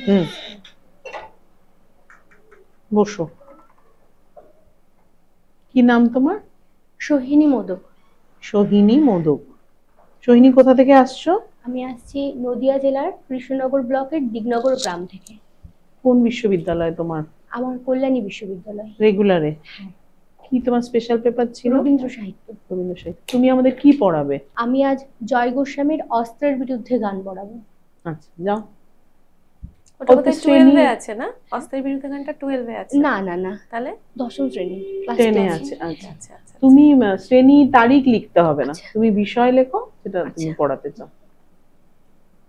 হুম, বসো। কি নাম তোমার? সোহিনী মোদক। সোহিনী মোদক। সোহিনী কোথা থেকে আসছো? আমি আসছি নদিয়া জেলার কৃষ্ণনগর ব্লকের দিগনগর গ্রাম থেকে। কোন বিশ্ববিদ্যালয় তোমার? আমার কল্যাণী বিশ্ববিদ্যালয়। রেগুলারে? হ্যাঁ। কি তোমার স্পেশাল পেপার ছিল? রবীন্দ্র সাহিত্য। রবীন্দ্র সাহিত্য। তুমি আমাদের কি পড়াবে? আমি আজ জয় গোস্বামীর অস্ত্রের বিরুদ্ধে গান পড়াবো। আচ্ছা, যাও। ওটা কত বোধহয় শ্রেণী? 12 এ আছে না? অস্ত্রের বিরুদ্ধে গানটা 12 এ আছে। না না না, তাহলে দশম শ্রেণী ক্লাস টেনে 10। আছে। আচ্ছা, আচ্ছা আচ্ছা তুমি শ্রেণী তারিখ লিখতে হবে না, আচ্ছা তুমি বিষয় লেখো যেটা তুমি আচ্ছা পড়াতে চাও।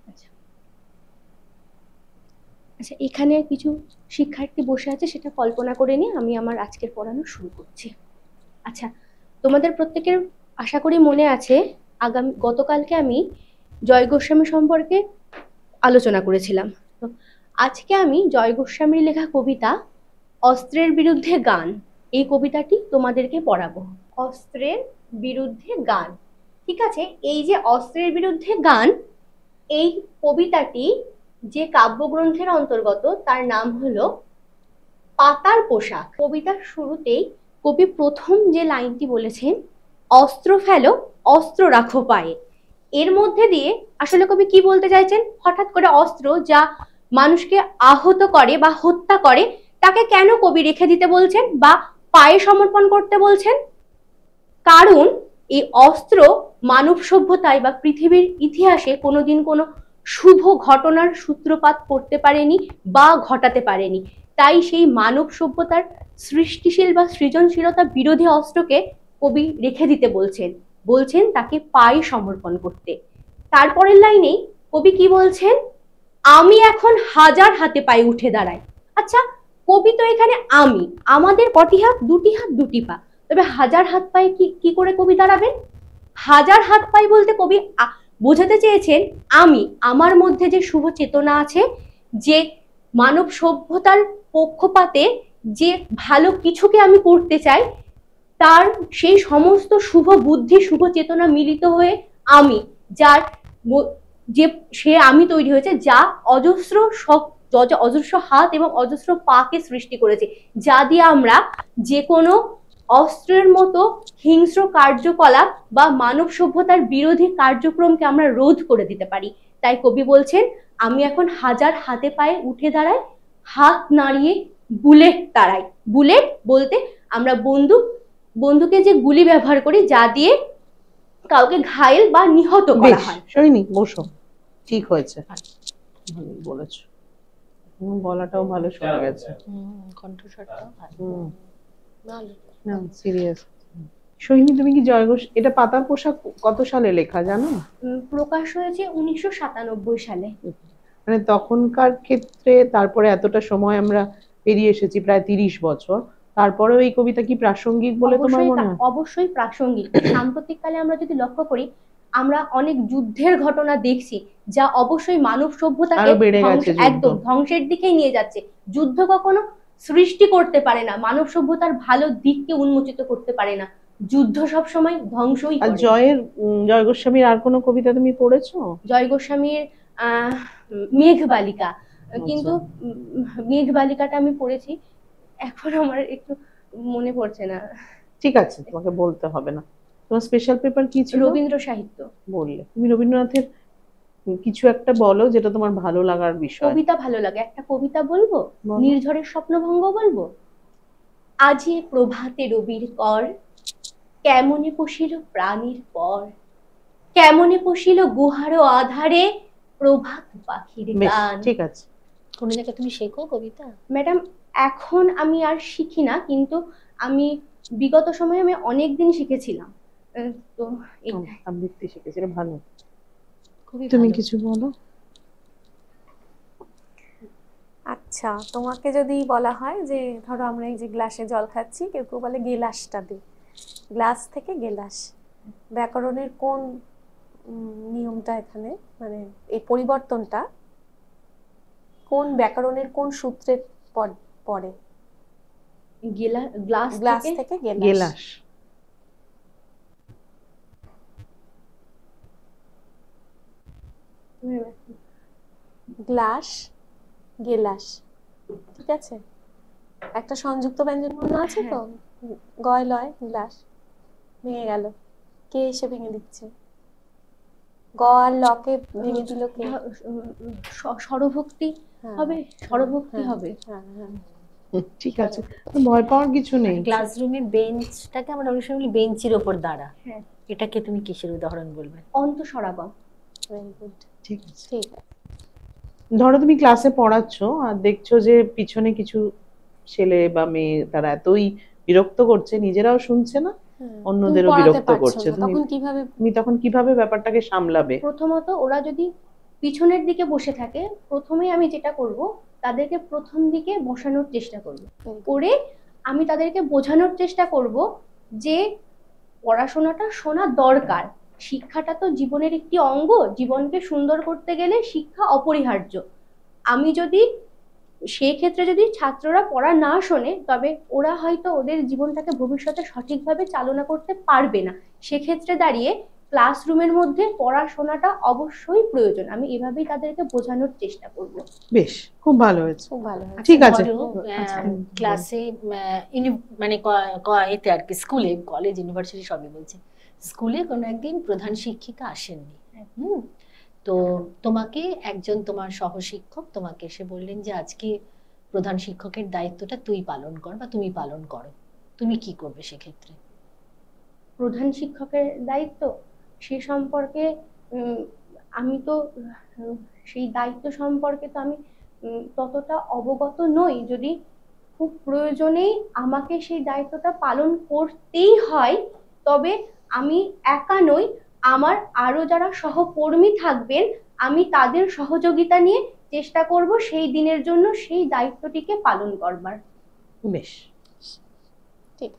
আচ্ছা। আচ্ছা, এখানে কিছু শিক্ষার্থী বসে আছে, সেটা কল্পনা করে নিয়ে আমি আমার আজকের পড়ানো শুরু করছি। আচ্ছা, তোমাদের প্রত্যেকের আশা করি মনে আছে, গতকালকে আমি জয় গোস্বামী সম্পর্কে আলোচনা করেছিলাম। তো আজকে আমি জয় গোস্বামীর লেখা কবিতা অস্ত্রের বিরুদ্ধে গান, এই কবিতাটি তোমাদেরকে পড়াবো। অস্ত্রের বিরুদ্ধে গান, ঠিক আছে। এই যে অস্ত্রের বিরুদ্ধে গান, এই কবিতাটি যে কাব্যগ্রন্থের অন্তর্গত, তার নাম হলো পাতার পোশাক। কবিতার শুরুতেই কবি প্রথম যে লাইনটি বলেছেন, অস্ত্র ফেলো, অস্ত্র রাখো পায়ে। এর মধ্যে দিয়ে আসলে কবি কি বলতে চাইছেন? হঠাৎ করে অস্ত্র যা মানুষকে আহত করে বা হত্যা করে, তাকে কেন কবি রেখে দিতে বলছেন বা পায়ে সমর্পণ করতে বলছেন? কারণ এই অস্ত্র মানব সভ্যতায় বা পৃথিবীর ইতিহাসে কোনোদিন কোনো শুভ ঘটনার সূত্রপাত করতে পারেনি বা ঘটাতে পারেনি। তাই সেই মানব সভ্যতার সৃষ্টিশীল বা সৃজনশীলতা বিরোধী অস্ত্রকে কবি রেখে দিতে বলছেন, বলছেন তাকে পায়ে সমর্পণ করতে। তারপরের লাইনেই কবি কি বলছেন? আমি এখন হাজার হাতে পায়ে উঠে দাঁড়াই। আচ্ছা, কবি তো এখানে আমি, আমাদের কটি হাত? দুটি হাত, দুটি পা। তবে হাজার হাত পায়ে কি কি করে কবি দাঁড়াবেন? হাজার হাত পায়ে বলতে কবি বোঝাতে চেয়েছেন আমি, আমার মধ্যে যে শুভ চেতনা আছে, যে মানব সভ্যতার পক্ষপাতে যে ভালো কিছুকে আমি করতে চাই, তার সেই সমস্ত শুভ বুদ্ধি, শুভ চেতনা মিলিত হয়ে আমি, যার যে সে আমি তৈরি হয়েছে, যা অজস্র অজস্র হাত এবং অজস্র পাকে সৃষ্টি করেছে, যা দিয়ে আমরা যে কোনো অস্ত্রের মতো হিংস্র কার্যকলাপ বা মানব সভ্যতার বিরোধী কার্যক্রমকে আমরা রোধ করে দিতে পারি। তাই কবি বলছেন আমি এখন হাজার হাতে পায়ে উঠে দাঁড়াই, হাত নাড়িয়ে বুলেট তাড়াই। বুলেট বলতে আমরা বন্দুকে যে গুলি ব্যবহার করি, যা দিয়ে কাউকে ঘায়েল বা নিহত করা বেশ, হয়। সোহিনী বসো। ঠিক হয়েছে, ভালোই বলেছো। গলাটাও ভালো শোনা গেছে। কণ্ঠস্বরটা ভালো। না, সিরিয়াস। সোহিনী, তুমি কি এটা পাতার পোশাক কত সালে লেখা জানো? প্রকাশ হয়েছে 1997 সালে। মানে তখনকার ক্ষেত্রে, তারপরে এতটা সময় আমরা পেরিয়ে এসেছি, প্রায় 30 বছর, তারপরেও এই কবিতা কি প্রাসঙ্গিক বলে তোমার মনে হয়? অবশ্যই প্রাসঙ্গিক। সাম্প্রতিককালে আমরা যদি লক্ষ্য করি, আমরা অনেক যুদ্ধের ঘটনা দেখছি, যা অবশ্যই মানব সভ্যতাকে আরো বেড়ে গেছে যুদ্ধ। একদম ধ্বংসের দিকেই নিয়ে যাচ্ছে। যুদ্ধ কখনো সৃষ্টি করতে পারে না, মানব সভ্যতার ভালো দিককে উন্মোচিত করতে পারে না। যুদ্ধ সবসময় ধ্বংসই আর করে। জয় গোস্বামীর আর কোনো কবিতা তুমি পড়েছো? জয় গোস্বামীর মেঘবালিকা, কিন্তু মেঘ বালিকাটা আমি পড়েছি, এখন আমার একটু মনে পড়ছে না। ঠিক আছে, তোমাকে বলতে হবে না। তোমার স্পেশাল পেপার কি ছিল? রবীন্দ্র সাহিত্য। বললে তুমি রবীন্দ্রনাথের কিছু একটা বলো যেটা তোমার ভালো লাগার বিষয়। কবিতা ভালো লাগে, একটা কবিতা বলবো। বলো। নির্ঝরের স্বপ্নভঙ্গ বলবো। আজি প্রভাতে রবির কর, কেমনে পশিল প্রাণীর পর, কেমনে পশিল গুহার আধারে, প্রভাত পাখির বেশ, গান। ঠিক আছে। কোনো জায়গায় তুমি শেখো কবিতা? ম্যাডাম, এখন আমি আর শিখি না, কিন্তু আমি বিগত সময়ে আমি অনেকদিন শিখেছিলাম। তো এইটাই। আবৃত্তি শিখেছি, এটা ভালো। খুবই তুমি ভালো। কিছু বলো। আচ্ছা, তোমাকে যদি বলা হয় যে ধরো আমরা এই যে গ্লাসে জল খাচ্ছি, কেউ কেউ বলে গেলাসটা দে, গ্লাস থেকে গেলাস, ব্যাকরণের কোন নিয়মটা এখানে, মানে এই পরিবর্তনটা কোন ব্যাকরণের কোন সূত্রে পড়ে? গ্লাস গ্লাস থেকে থেকে গেলাস। গেলাস। গ্লাস গেলাস, ঠিক আছে? একটা সংযুক্ত ব্যঞ্জন বর্ণ আছে তো, গয় লয় গ্লাস, ভেঙে গেল, কে এসে ভেঙে দিচ্ছে? গ আর লকে ভেঙে দিল কে? স্বরভক্তি হ্যাঁ, হবে, স্বরভক্তি হ্যাঁ, হবে। হ্যাঁ, হ্যাঁ। ঠিক আছে, ভয় পাওয়ার কিছু নেই। ক্লাসরুমে বেঞ্চটাকে আমরা অনেক সময় বলি বেঞ্চের ওপর দাঁড়া, হ্যাঁ, এটাকে তুমি কিসের উদাহরণ বলবে? অন্তঃসরাগম। Very good, ঠিক আছে, ঠিক আছে। ধরো তুমি ক্লাসে পড়াচ্ছো আর দেখছো যে পিছনে কিছু ছেলে বা মেয়ে তারা এতই বিরক্ত করছে, নিজেরাও শুনছে না, হ্যাঁ, অন্যদেরও তুমি পড়াতে বিরক্ত পারছো করছে, না, তখন কিভাবে? তুমি তখন কিভাবে ব্যাপারটাকে সামলাবে? প্রথমত ওরা যদি পিছনের দিকে বসে থাকে, প্রথমেই আমি যেটা করব, তাদেরকে প্রথম দিকে বসানোর চেষ্টা করব, করে আমি তাদেরকে বোঝানোর চেষ্টা করব যে পড়াশোনাটা শোনা দরকার, শিক্ষাটা তো জীবনের একটি অঙ্গ, জীবনকে সুন্দর করতে গেলে শিক্ষা অপরিহার্য। আমি যদি সেক্ষেত্রে যদি ছাত্ররা পড়া না শোনে, তবে ওরা হয়তো ওদের জীবনটাকে ভবিষ্যতে সঠিকভাবে চালনা করতে পারবে না। সেক্ষেত্রে দাঁড়িয়ে ক্লাসরুমের মধ্যে পড়াশোনাটা অবশ্যই প্রয়োজন, আমি এভাবেই তাদেরকে বোঝানোর চেষ্টা করব। বেশ, খুব ভালো হয়েছে। খুব ভালো হয়। ঠিক আছে। ধরো, আচ্ছা, ক্লাসে মানে এতে আর কি, স্কুলে, কলেজ, ইউনিভার্সিটি সবই বলছে, স্কুলে কোনো একদিন প্রধান শিক্ষিকা আসেননি। তো তোমাকে একজন তোমার সহশিক্ষক তোমাকে এসে বললেন যে আজকে প্রধান শিক্ষকের দায়িত্বটা তুই পালন কর বা তুমি পালন করো, তুমি কি করবে সেক্ষেত্রে? প্রধান শিক্ষকের দায়িত্ব, সে সম্পর্কে আমি তো সেই দায়িত্ব সম্পর্কে তো আমি ততটা অবগত নই। যদি খুব প্রয়োজনেই আমাকে সেই দায়িত্বটা পালন করতেই হয়, তবে আমি একা নই, আমার আরো যারা সহকর্মী থাকবেন, আমি তাদের সহযোগিতা নিয়ে চেষ্টা করব সেই দিনের জন্য সেই দায়িত্বটিকে পালন করবার। বেশ, ঠিক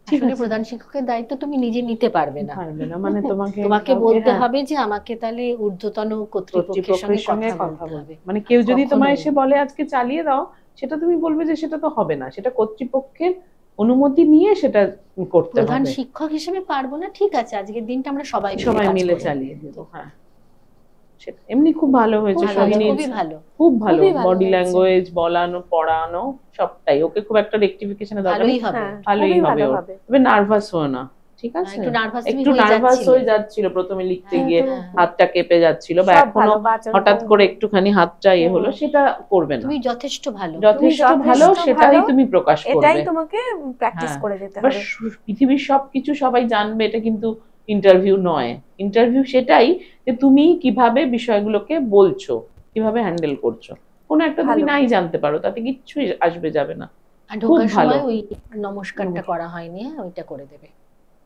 আসলে প্রধান শিক্ষকের দায়িত্ব তুমি নিজে নিতে পারবে না, পারবে না, মানে তোমাকে তোমাকে কাউকে, বলতে হ্যাঁ, হবে যে আমাকে তাহলে ঊর্ধ্বতন কর্তৃপক্ষের সঙ্গে কথা বলতে হবে। মানে কেউ যদি তোমায় কখনোই। এসে বলে আজকে চালিয়ে দাও, সেটা তুমি বলবে যে সেটা তো হবে না, সেটা কর্তৃপক্ষের অনুমতি নিয়ে সেটা করতে প্রধান হবে, শিক্ষক হিসেবে পারবো না, ঠিক আছে আজকের দিনটা আমরা সবাই সবাই কাজ মিলে করবো। চালিয়ে দেবো। হ্যাঁ, সেটা এমনি খুব ভালো হয়েছে। ভালো, সোহিনী খুবই ভালো, খুব ভালো, খুবই ভালো বডি হয়েছে। ল্যাঙ্গুয়েজ, বলানো, পড়ানো সবটাই, ওকে খুব একটা রেকটিফিকেশনের দরকার ভালোই নেই, হবে। হ্যাঁ, ভালোই খুবই হবে ভালো ওর। হবে। তবে নার্ভাস হও না, ঠিক আছে? একটু নার্ভাস একটু নার্ভাস হয়ে যাচ্ছিল প্রথমে লিখতে গিয়ে, হ্যাঁ, হাতটা কেঁপে যাচ্ছিল, বা সব এখনো ভালো, বাচন হঠাৎ ভঙ্গি। করে একটুখানি হাতটা ইয়ে হলো, সেটা করবে না, তুমি যথেষ্ট ভালো। যথেষ্ট যথেষ্ট ভালো, সেটাই ভালো, তুমি প্রকাশ এটাই করবে। তোমাকে প্র্যাকটিস হ্যাঁ, করে যেতে এবার হবে। পৃথিবীর সবকিছু সবাই জানবে এটা কিন্তু ইন্টারভিউ নয়। ইন্টারভিউ সেটাই যে তুমি কিভাবে বিষয়গুলোকে বলছো, কিভাবে হ্যান্ডেল করছো। কোনো একটা তুমি ভালো। নাই জানতে পারো, তাতে কিচ্ছুই আসবে যাবে না। আর ঢোকার খুব ভালো। সময় ওই নমস্কারটা করা হয়নি, হ্যাঁ ওইটা করে দেবে।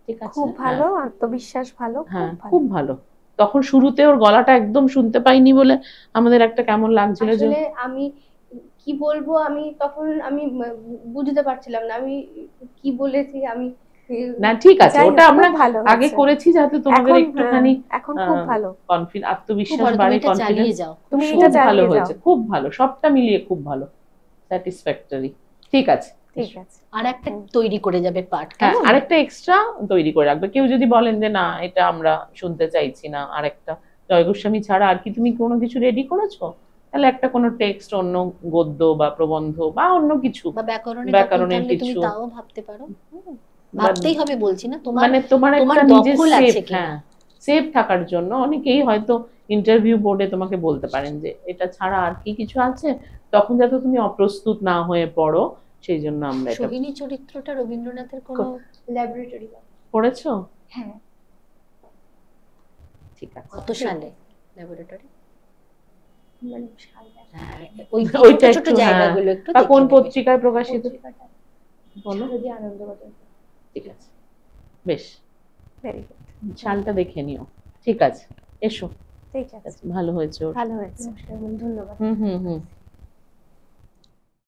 ঠিক আছে, খুব ভালো, আত্মবিশ্বাস ভালো, হ্যাঁ, খুব ভালো। খুব ভালো। তখন শুরুতে ওর গলাটা একদম শুনতে পাইনি বলে আমাদের একটা কেমন লাগছিল যে, আসলে আমি কি বলবো, আমি তখন আমি বুঝতে পারছিলাম না আমি কি বলেছি। আমি না ঠিক আছে, যাই হোক, ওটা আমরা খুব ভালো আগে হয়েছে। করেছি যাতে তোমাদের এখন, একটুখানি হ্যাঁ, এখন খুব ভালো। কনফিডেন্স, খুব আত্মবিশ্বাস ভালো, তুমি বাড়ে, এটা চালিয়ে কনফিডেন্স। যাও। তুমি খুব এটা ভালো চালিয়ে হয়েছে, যাও। খুব ভালো, সবটা মিলিয়ে খুব ভালো, স্যাটিসফ্যাক্টরি। ঠিক আছে, ঠিক আছে। আর একটা তৈরি করে যাবে পাঠ, হ্যাঁ, কেমন? আরেকটা এক্সট্রা তৈরি করে রাখবে। কেউ যদি বলেন যে না এটা আমরা শুনতে চাইছি না, আরেকটা জয় গোস্বামী ছাড়া আর কি তুমি কোনো কিছু রেডি করেছো, তাহলে একটা কোনো টেক্সট, অন্য গদ্য বা প্রবন্ধ বা অন্য কিছু, বা ব্যাকরণের ব্যাকরণের তুমি কিছু, তাও ভাবতে পারো। ভাবতেই হবে বলছি না, তোমার মানে তোমার তোমার একটা নিজের দখল সেফ, আছে কিনা। হ্যাঁ, সেফ থাকার জন্য অনেকেই হয়তো ইন্টারভিউ বোর্ডে তোমাকে বলতে পারেন যে এটা ছাড়া আর কি কিছু আছে, তখন যাতে তুমি অপ্রস্তুত না হয়ে পড়ো, সেই জন্য আমরা এটা সোহিনী চরিত্রটা রবীন্দ্রনাথের কোনো ল্যাবরেটরি। পড়েছো। হ্যাঁ, ঠিক আছে, কত সালে ল্যাবরেটরি? মানে সালটা ওই ওইটা ছোট ছোট একটু, হ্যাঁ, জায়গাগুলো একটু বা দেখে কোন নেবে। পত্রিকায় প্রকাশিত, পত্রিকাটা বলো। শারদীয় আনন্দবাজার। ঠিক আছে, বেশ, ভেরি গুড, শালটা দেখে নিও। ঠিক আছে, এসো, ঠিক আছে, ভালো হয়েছে ওর। ভালো হয়েছে। নমস্কার, ধন্যবাদ। হুম হুম হুম